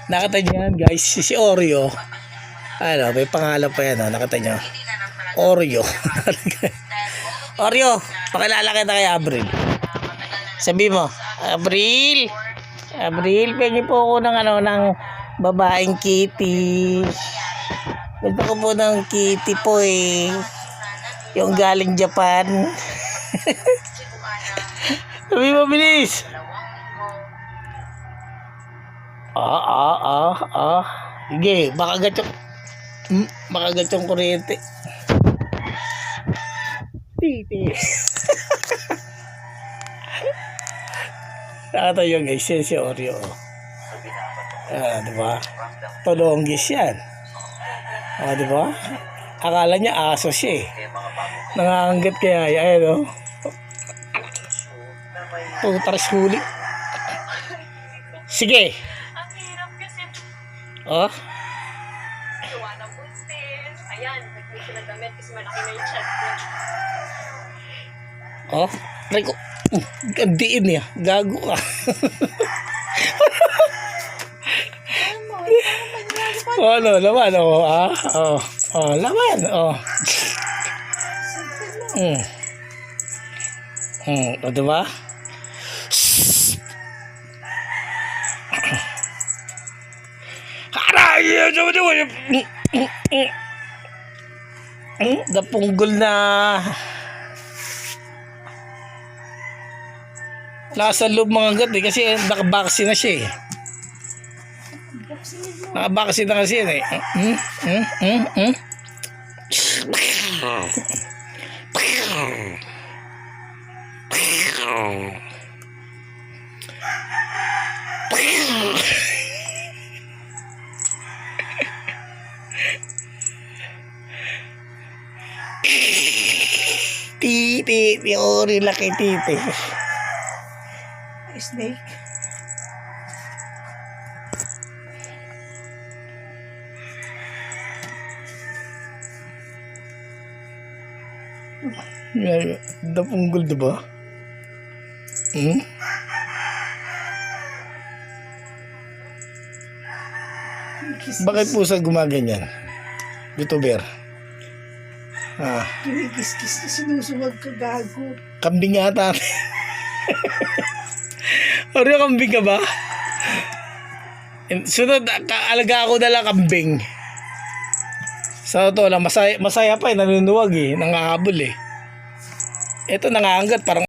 Nakita niyo yan guys, si Oreo. Ano, may pangalan pa yan, nakita niyo. Oreo. Oreo, pakilala kita kay Abril. Sabi mo, Abril, pengi po ako ng ng babaeng kitty. Gusto ko po ng kitty po eh. Yung galing Japan. Sabi mo, bilis. Sige, makagat yung kuryente. Titi. Nakatayo guys, yan si Oreo. Diba? Tolonggis yan. Diba? Akala niya aso siya eh. Nangangagat kaya yan, ayan o. Tutras huli. Sige. Ang hirap kasi. Oh. Gawa ng buntis. Ayan, nagpili sila damit kasi malaki na yung chat ko. Oh. Rico. Gandiin niya. Gago ka. Ano, laman. Laman. O, diba? Napunggol na. Nasa loob mga gat eh, kasi nakabaksin na siya eh. Nakabaksin na kasi yan eh. Titi, Oreo laki titi. Snake. Napunggol diba? Bakit pusa gumaganyan? YouTuber. Kinikis-kis na sinusuwag ka, gago. Kambing yata. Oreo, kambing ka ba? Sunod, kaalaga ako na lang kambing. Sa to lang, masaya pa eh, nanunuwag eh, nangahabol eh. Ito nangangagat, parang